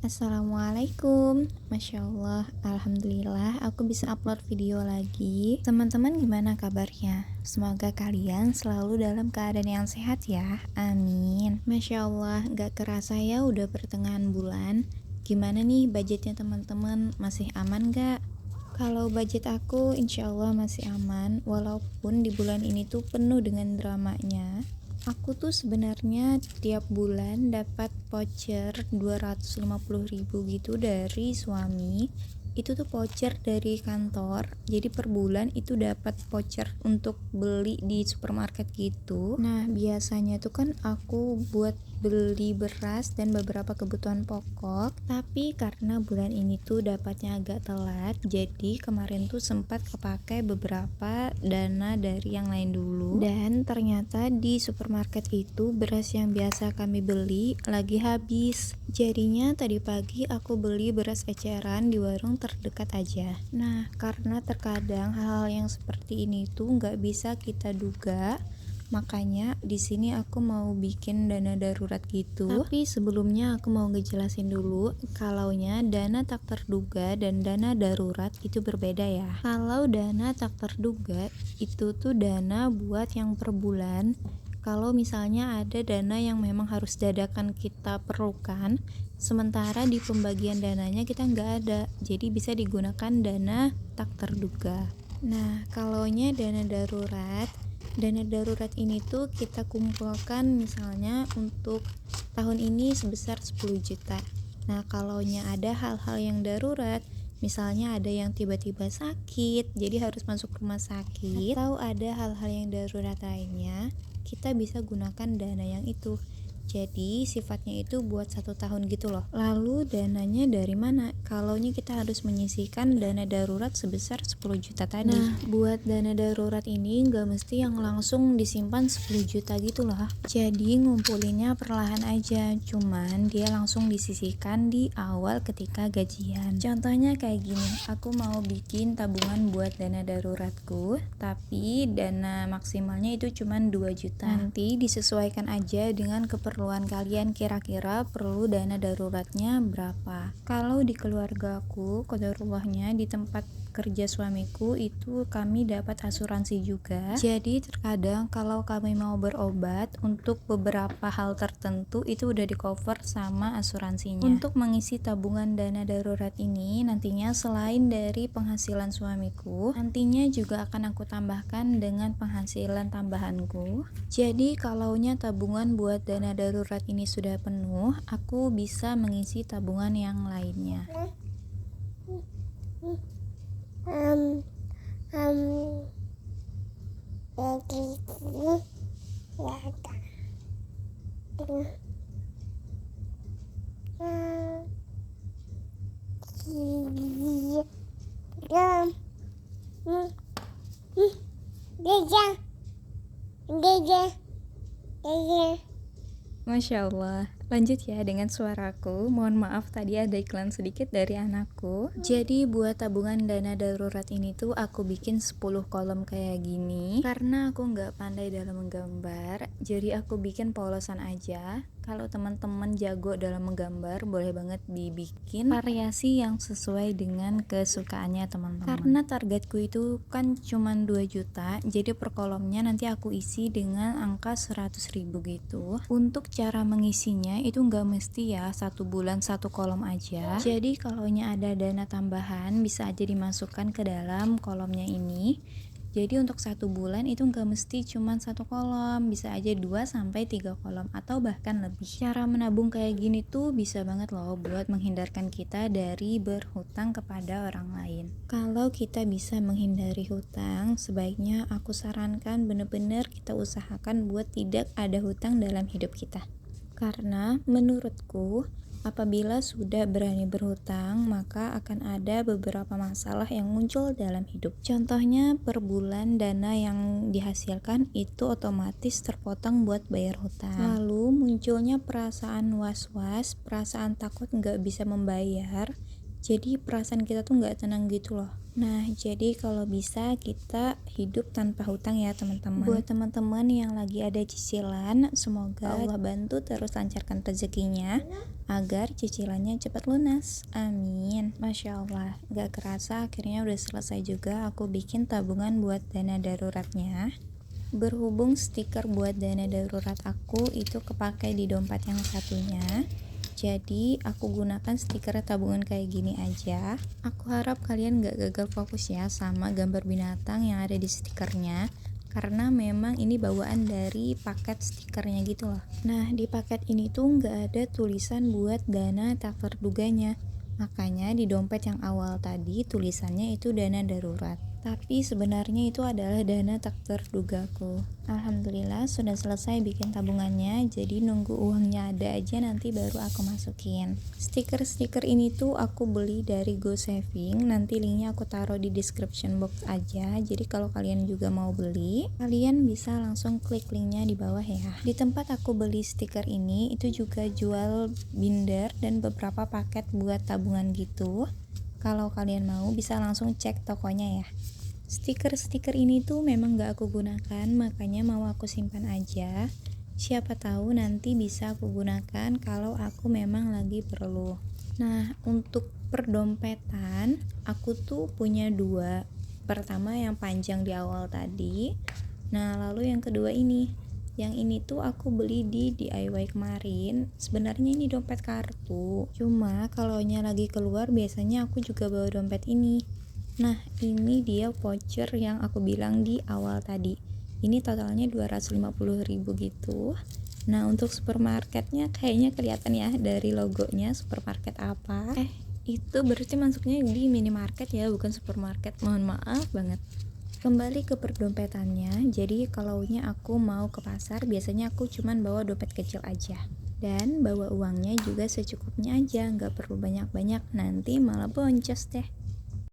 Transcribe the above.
Assalamualaikum. Masya Allah, Alhamdulillah aku bisa upload video lagi. Teman-teman gimana kabarnya? Semoga kalian selalu dalam keadaan yang sehat ya. Amin. Masya Allah, gak kerasa ya udah pertengahan bulan. Gimana nih budgetnya teman-teman? Masih aman gak? Kalau budget aku insya Allah masih aman. Walaupun di bulan ini tuh penuh dengan dramanya. Aku tuh sebenarnya tiap bulan dapat voucher 250.000 gitu dari suami. Itu tuh voucher dari kantor. Jadi per bulan itu dapat voucher untuk beli di supermarket gitu. Nah, biasanya tuh kan aku buat beli beras dan beberapa kebutuhan pokok, tapi karena bulan ini tuh dapatnya agak telat, jadi kemarin tuh sempat kepake beberapa dana dari yang lain dulu. Dan ternyata di supermarket itu beras yang biasa kami beli lagi habis. Jadinya tadi pagi aku beli beras eceran di warung terdekat aja. Nah, karena terkadang hal-hal yang seperti ini tuh nggak bisa kita duga, makanya di sini aku mau bikin dana darurat gitu. Tapi sebelumnya aku mau ngejelasin dulu kalaunya dana tak terduga dan dana darurat itu berbeda ya. Kalau dana tak terduga itu tuh dana buat yang per bulan. Kalau misalnya ada dana yang memang harus dadakan kita perlukan, sementara di pembagian dananya kita nggak ada, jadi bisa digunakan dana tak terduga. Nah, kalaunya dana darurat ini tuh kita kumpulkan misalnya untuk tahun ini sebesar 10 juta. Nah, kalaunya ada hal-hal yang darurat, misalnya ada yang tiba-tiba sakit, jadi harus masuk rumah sakit, atau ada hal-hal yang darurat lainnya, kita bisa gunakan dana yang itu. Jadi sifatnya itu buat 1 tahun gitu loh. Lalu dananya dari mana? Kalaunya kita harus menyisihkan dana darurat sebesar 10 juta tadi. Nah, buat dana darurat ini nggak mesti yang langsung disimpan 10 juta gitu loh. Jadi ngumpulinnya perlahan aja. Cuman dia langsung disisihkan di awal ketika gajian. Contohnya kayak gini, aku mau bikin tabungan buat dana daruratku, tapi dana maksimalnya itu cuman 2 juta. Nanti disesuaikan aja dengan keperluan kalian, kira-kira perlu dana daruratnya berapa. Kalau di keluargaku, qadarullahnya di tempat kerja suamiku itu kami dapat asuransi juga. Jadi terkadang kalau kami mau berobat untuk beberapa hal tertentu itu udah di cover sama asuransinya. Untuk mengisi tabungan dana darurat ini nantinya selain dari penghasilan suamiku, nantinya juga akan aku tambahkan dengan penghasilan tambahanku. Jadi kalaunya tabungan buat dana darurat ini sudah penuh, aku bisa mengisi tabungan yang lainnya. Masya Allah. Lanjut ya dengan suaraku. Mohon maaf tadi ada iklan sedikit dari anakku. Jadi buat tabungan dana darurat ini tuh aku bikin 10 kolom kayak gini. Karena aku nggak pandai dalam menggambar, jadi aku bikin polosan aja. Kalau teman-teman jago dalam menggambar, boleh banget dibikin variasi yang sesuai dengan kesukaannya teman-teman. Karena targetku itu kan cuma 2 juta, jadi per kolomnya nanti aku isi dengan angka 100.000 gitu. Untuk cara mengisinya itu nggak mesti ya 1 bulan 1 kolom aja. Jadi kalaunya ada dana tambahan bisa aja dimasukkan ke dalam kolomnya ini. Jadi untuk 1 bulan itu nggak mesti cuma 1 kolom, bisa aja 2 sampai 3 kolom atau bahkan lebih. Cara menabung kayak gini tuh bisa banget loh buat menghindarkan kita dari berhutang kepada orang lain. Kalau kita bisa menghindari hutang, sebaiknya aku sarankan bener-bener kita usahakan buat tidak ada hutang dalam hidup kita. Karena menurutku apabila sudah berani berhutang, maka akan ada beberapa masalah yang muncul dalam hidup. Contohnya per bulan dana yang dihasilkan itu otomatis terpotong buat bayar hutang. Lalu munculnya perasaan was-was, perasaan takut nggak bisa membayar. Jadi perasaan kita tuh nggak tenang gitu loh. Nah, jadi kalau bisa kita hidup tanpa hutang ya teman-teman. Buat teman-teman yang lagi ada cicilan, semoga Allah bantu terus lancarkan rezekinya agar cicilannya cepat lunas. Amin. Masya Allah, gak kerasa akhirnya udah selesai juga aku bikin tabungan buat dana daruratnya. Berhubung stiker buat dana darurat aku itu kepakai di dompet yang satunya, jadi aku gunakan stiker tabungan kayak gini aja. Aku harap kalian gak gagal fokus ya sama gambar binatang yang ada di stikernya, karena memang ini bawaan dari paket stikernya gitu loh. Nah, di paket ini tuh gak ada tulisan buat dana tak terduganya, makanya di dompet yang awal tadi tulisannya itu dana darurat, tapi sebenarnya itu adalah dana tak terdugaku. Alhamdulillah sudah selesai bikin tabungannya, jadi nunggu uangnya ada aja nanti baru aku masukin. Stiker-stiker ini tuh aku beli dari Go Saving, nanti linknya aku taruh di description box aja, jadi kalau kalian juga mau beli, kalian bisa langsung klik linknya di bawah ya. Di tempat aku beli stiker ini itu juga jual binder dan beberapa paket buat tabungan gitu. Kalau kalian mau bisa langsung cek tokonya ya. Stiker-stiker ini tuh memang gak aku gunakan, makanya mau aku simpan aja. Siapa tahu nanti bisa aku gunakan kalau aku memang lagi perlu. Nah, untuk perdompetan aku tuh punya dua. Pertama yang panjang di awal tadi. Nah, lalu yang kedua ini. Yang ini tuh aku beli di DIY kemarin. Sebenarnya ini dompet kartu. Cuma kalau lagi keluar biasanya aku juga bawa dompet ini. Nah, ini dia voucher yang aku bilang di awal tadi. Ini totalnya 250.000 gitu. Nah, untuk supermarketnya kayaknya kelihatan ya dari logonya supermarket apa. Itu berarti masuknya di minimarket ya, bukan supermarket. Mohon maaf banget. Kembali ke perdompetannya, jadi kalaunya aku mau ke pasar, biasanya aku cuman bawa dompet kecil aja. Dan bawa uangnya juga secukupnya aja, nggak perlu banyak-banyak, nanti malah boncos deh.